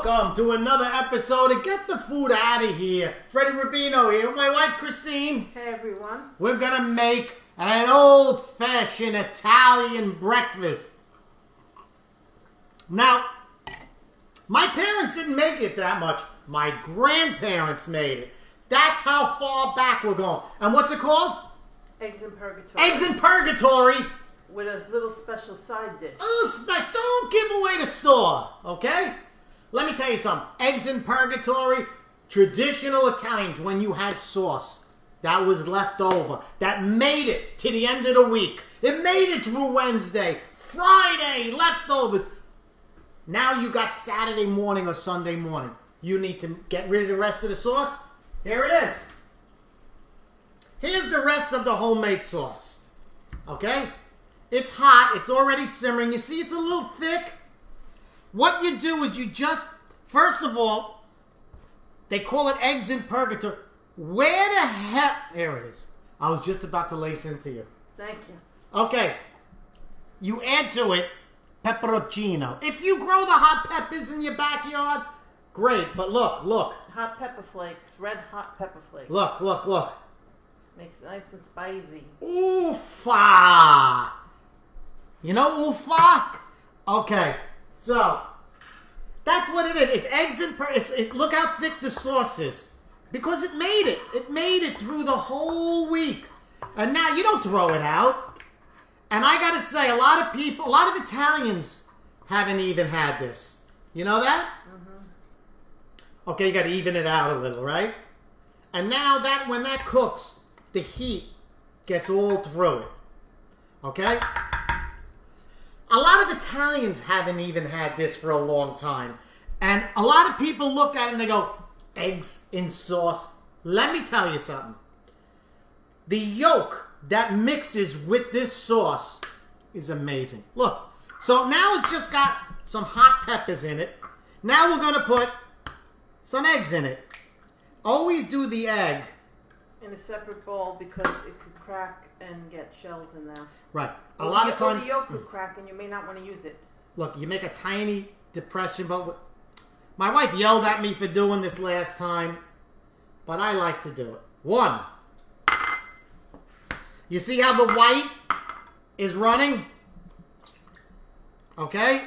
welcome to another episode of Get the Food Out of Here. Freddie Rubino here with my wife Christine. Hey everyone. We're gonna make an old-fashioned Italian breakfast. Now, my parents didn't make it that much. My grandparents made it. That's how far back we're going. And what's it called? Eggs in purgatory. Eggs in purgatory. With a little special side dish. Don't give away the store, okay? Let me tell you something. Eggs in purgatory, traditional Italians, when you had sauce that was left over, that made it to the end of the week. It made it through Wednesday, Friday, leftovers. Now you got Saturday morning or Sunday morning. You need to get rid of the rest of the sauce. Here it is. Here's the rest of the homemade sauce, okay? It's hot. It's already simmering. You see, it's a little thick. What you do is you just, first of all, they call it eggs in purgatory. Where the hell? There it is. I was just about to lace into you. Thank you. Okay. You add to it pepperoncino. If you grow the hot peppers in your backyard, great. But look. Hot pepper flakes. Red hot pepper flakes. Look. Makes it nice and spicy. Oofa! You know oofa? Okay, so that's what it is. It's eggs and look how thick the sauce is, because it made it. It made it through the whole week, and now you don't throw it out. And I gotta say, a lot of Italians haven't even had this. You know that? Mm-hmm. Okay, you gotta even it out a little, right? And now that when that cooks, the heat gets all through it. Okay? A lot of Italians haven't even had this for a long time. And a lot of people look at it and they go, eggs in sauce. Let me tell you something. The yolk that mixes with this sauce is amazing. Look. So now it's just got some hot peppers in it. Now we're going to put some eggs in it. Always do the egg in a separate bowl because it could crack and get shells in there. Right. A lot of times the yolk could crack and you may not want to use it. Look, you make a tiny depression, but my wife yelled at me for doing this last time, but I like to do it. 1. You see how the white is running? Okay?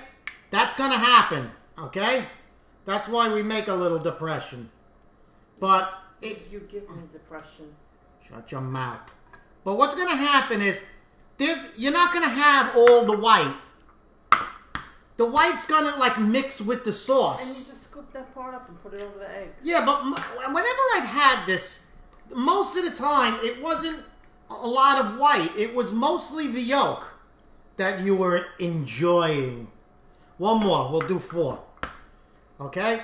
That's going to happen. Okay? That's why we make a little depression. But you give me depression. Shut your mouth. But what's going to happen is you're not going to have all the white. The white's going to mix with the sauce. And you just scoop that part up and put it over the eggs. Yeah, but whenever I've had this, most of the time it wasn't a lot of white. It was mostly the yolk that you were enjoying. One more. We'll do 4. Okay?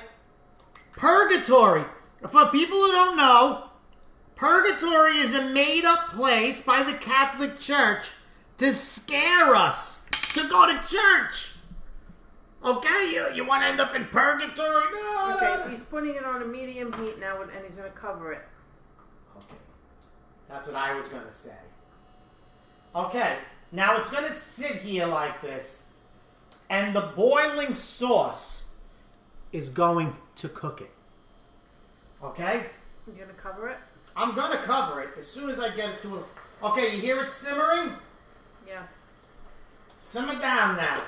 Purgatory. For people who don't know, purgatory is a made-up place by the Catholic Church to scare us to go to church. Okay? You want to end up in purgatory? No. Okay, he's putting it on a medium heat now, and he's going to cover it. Okay. That's what I was going to say. Okay. Now it's going to sit here like this, and the boiling sauce is going to cook it. Okay? You're going to cover it? I'm going to cover it as soon as I get it to it. Okay, you hear it simmering? Yes. Simmer down now.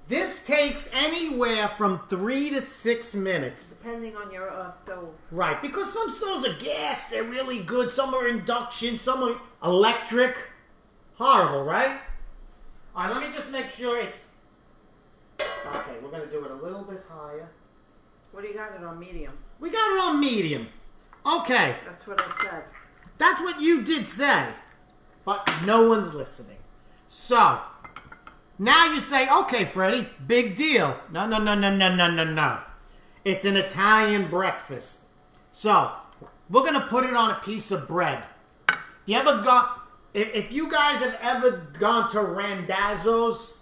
This takes anywhere from 3 to 6 minutes. Depending on your stove. Right, because some stoves are gas, they're really good. Some are induction, some are electric. Horrible, right? All right, let me just make sure it's... Okay, we're going to do it a little bit higher. What do you got it on medium? We got it on medium. Okay. That's what I said. That's what you did say. But no one's listening. So, now you say, okay, Freddie, big deal. No. It's an Italian breakfast. So, we're going to put it on a piece of bread. If you guys have ever gone to Randazzo's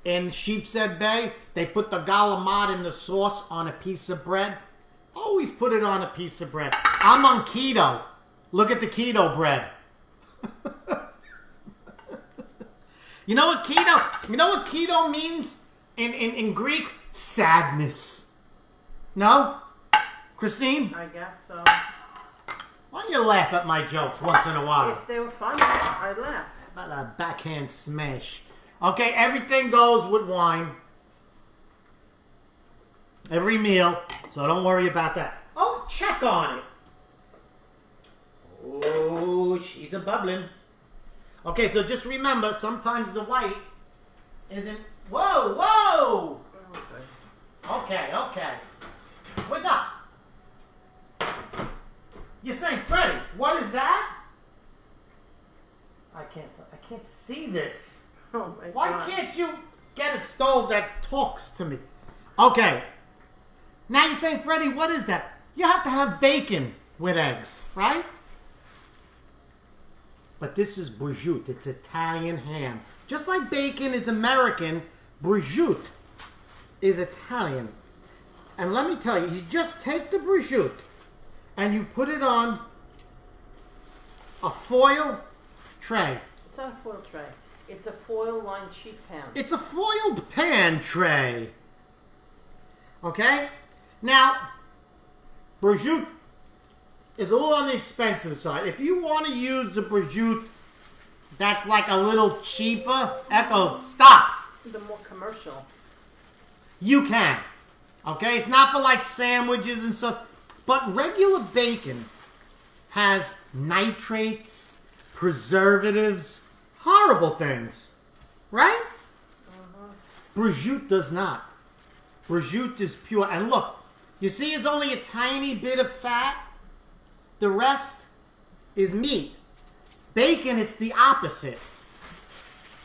in Sheepshead Bay, they put the galamad in the sauce on a piece of bread. Always put it on a piece of bread. I'm on keto. Look at the keto bread. You know what keto means in Greek? Sadness. No? Christine? I guess so. Why don't you laugh at my jokes once in a while? If they were funny, I'd laugh. How about a backhand smash? Okay, everything goes with wine. Every meal, so don't worry about that. Oh, check on it. Oh, she's a bubbling. Okay, so just remember, sometimes the white isn't... Whoa, whoa! Okay. We're done. You're saying, Freddie, what is that? I can't see this. Oh my Why God. can't you get a stove that talks to me? Okay. Now you're saying, Freddie, what is that? You have to have bacon with eggs, right? But this is prosciutto. It's Italian ham. Just like bacon is American, prosciutto is Italian. And let me tell you, you just take the prosciutto and you put it on a foil tray. It's not a foil tray. It's a foil-lined sheet pan. It's a foiled pan tray. Okay? Now, prosciutto is a little on the expensive side. If you want to use the prosciutto that's like a little cheaper, Echo, stop. The more commercial. You can. Okay? It's not for like sandwiches and stuff. But regular bacon has nitrates, preservatives, horrible things. Right? Prosciutto does not. Prosciutto is pure. And look, you see it's only a tiny bit of fat. The rest is meat. Bacon, it's the opposite.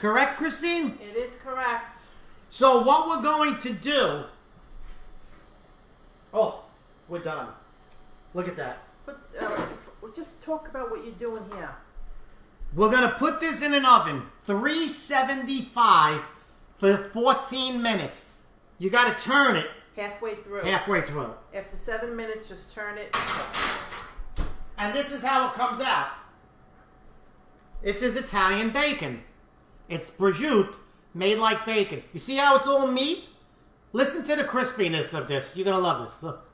Correct, Christine? It is correct. So what we're going to do... Oh, we're done. Look at that. But just talk about what you're doing here. We're going to put this in an oven. 375 for 14 minutes. You got to turn it. Halfway through. Halfway through. After 7 minutes, just turn it. And this is how it comes out. This is Italian bacon. It's prosciutto made like bacon. You see how it's all meat? Listen to the crispiness of this. You're going to love this. Look.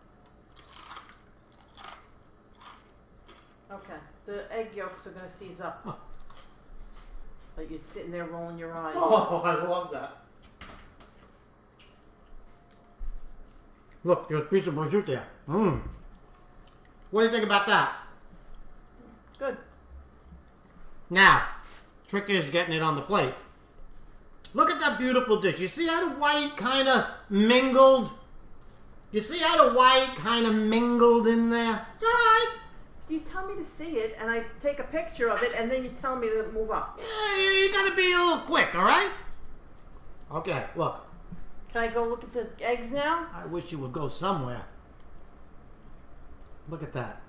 Okay. The egg yolks are going to seize up. Oh. Like you're sitting there rolling your eyes. Oh, I love that. Look, there's a piece of prosciutto there. Mmm. What do you think about that? Good. Now, trick is getting it on the plate. Look at that beautiful dish. You see how the white kind of mingled? You see how the white kind of mingled in there? It's all right. You tell me to see it, and I take a picture of it, and then you tell me to move up. Yeah, you got to be a little quick, all right? Okay, look. Can I go look at the eggs now? I wish you would go somewhere. Look at that.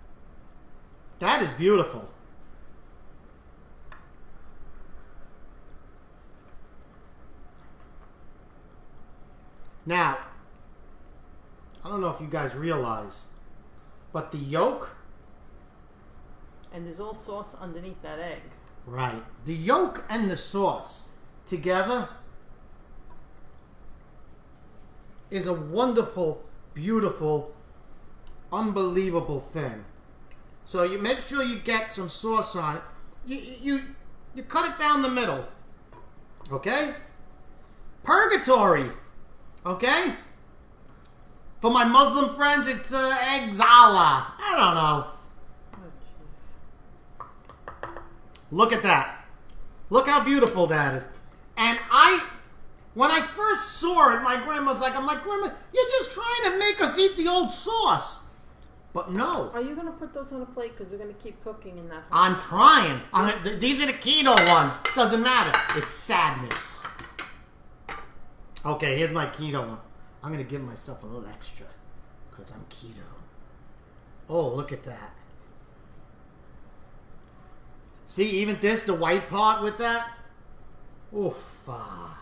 That is beautiful. Now, I don't know if you guys realize, but the yolk... And there's all sauce underneath that egg. Right. The yolk and the sauce together is a wonderful, beautiful, unbelievable thing. So you make sure you get some sauce on it. You cut it down the middle. Okay? Purgatory. Okay? For my Muslim friends, it's egg zala. I don't know. Oh, jeez. Look at that. Look how beautiful that is. And when I first saw it, my grandma's like, I'm like, Grandma, you're just trying to make us eat the old sauce. But no. Are you going to put those on a plate? Because they're going to keep cooking in that. I'm trying. These are the keto ones. Doesn't matter. It's sadness. Okay, here's my keto one. I'm going to give myself a little extra because I'm keto. Oh, look at that. See, even this, the white part with that. Oof. I'm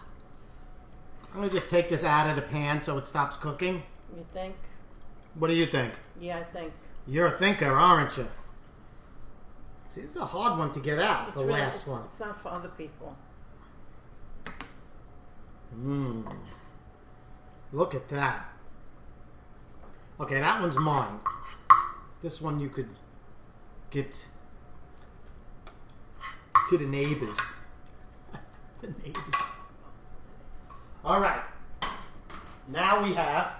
going to just take this out of the pan so it stops cooking. You think? What do you think? Yeah, I think. You're a thinker, aren't you? See, it's a hard one to get out, It's the really- last one. It's not for other people. Mmm. Look at that. Okay, that one's mine. This one you could give to the neighbors. The neighbors. All right. Now we have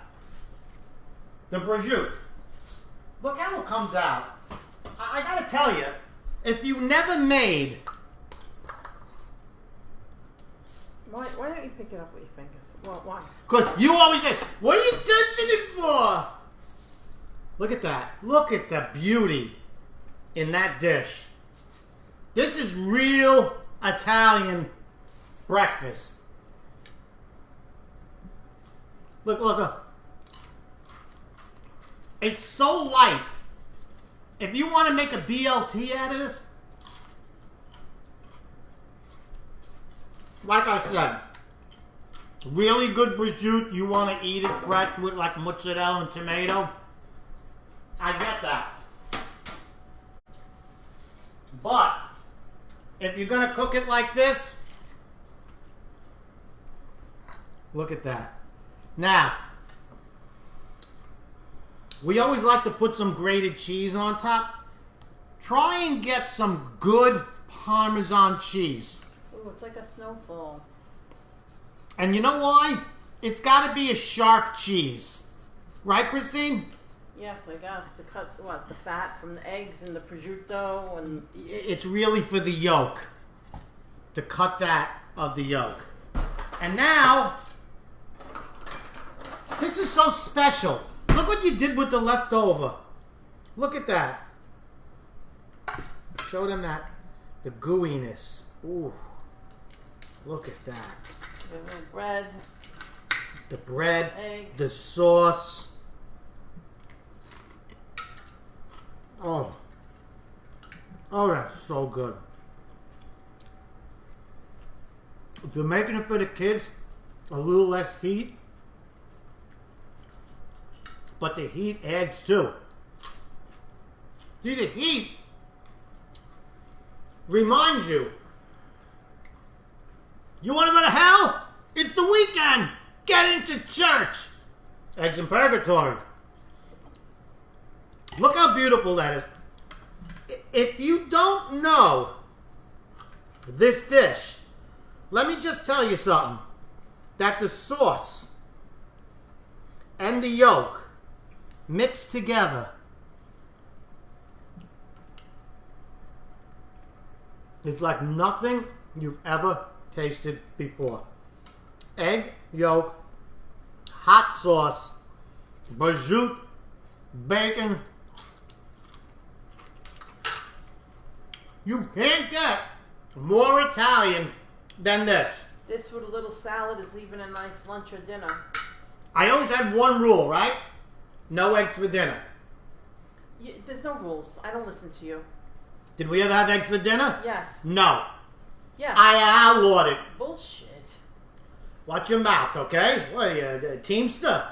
the prosciutto. Look how it comes out. I gotta tell you, if you never made... Why don't you pick it up with your fingers? Well, why? Because you always say, what are you touching it for? Look at that. Look at the beauty in that dish. This is real Italian breakfast. Look, look, look. It's so light. If you want to make a BLT out of this, like I said, really good prosciutto. You want to eat it fresh with like mozzarella and tomato. I get that. But if you're going to cook it like this, look at that. Now, we always like to put some grated cheese on top. Try and get some good Parmesan cheese. Ooh, it's like a snowfall. And you know why? It's got to be a sharp cheese. Right, Christine? Yes, I guess. To cut, what, the fat from the eggs and the prosciutto and... It's really for the yolk. To cut that of the yolk. And now, this is so special. Look what you did with the leftover. Look at that. Show them that, the gooiness. Ooh. Look at that. The bread. The bread, Egg. the sauce. Oh. Oh, that's so good. If you're making it for the kids, a little less heat. But the heat adds too. See, the heat reminds you. You want to go to hell? It's the weekend. Get into church. Eggs in purgatory. Look how beautiful that is. If you don't know this dish, let me just tell you something. That the sauce and the yolk mixed together is like nothing you've ever tasted before. Egg, yolk, hot sauce, prosciutto, bacon. You can't get more Italian than this. This with a little salad is even a nice lunch or dinner. I always had one rule, right? No eggs for dinner. There's no rules. I don't listen to you. Did we ever have eggs for dinner? Yes. No. Yes. I outlawed it. Bullshit. Watch your mouth, okay? What are you, a teamster?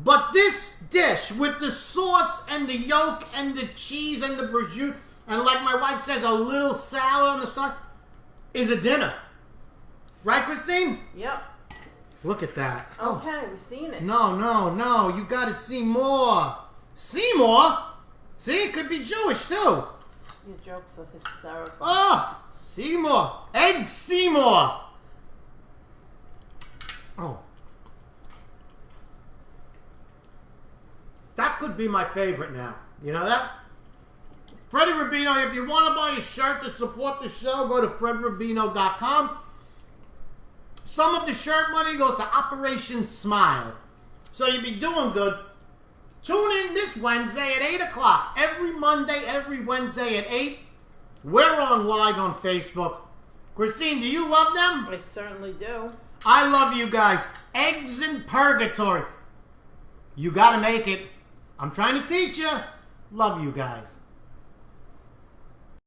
But this dish with the sauce and the yolk and the cheese and the prosciutto, and like my wife says, a little salad on the side, is a dinner. Right, Christine? Yep. Look at that. Okay, we've seen it. No, no, no. You got to see more. See more? See, it could be Jewish, too. Your jokes are hysterical. Oh, Seymour. Egg Seymour. Oh. That could be my favorite now. You know that? Freddie Rubino, if you want to buy a shirt to support the show, go to fredrubino.com. Some of the shirt money goes to Operation Smile. So you'll be doing good. Tune in this Wednesday at 8 o'clock. Every Monday, every Wednesday at 8. We're on live on Facebook. Christine, do you love them? I certainly do. I love you guys. Eggs in purgatory. You got to make it. I'm trying to teach you. Love you guys.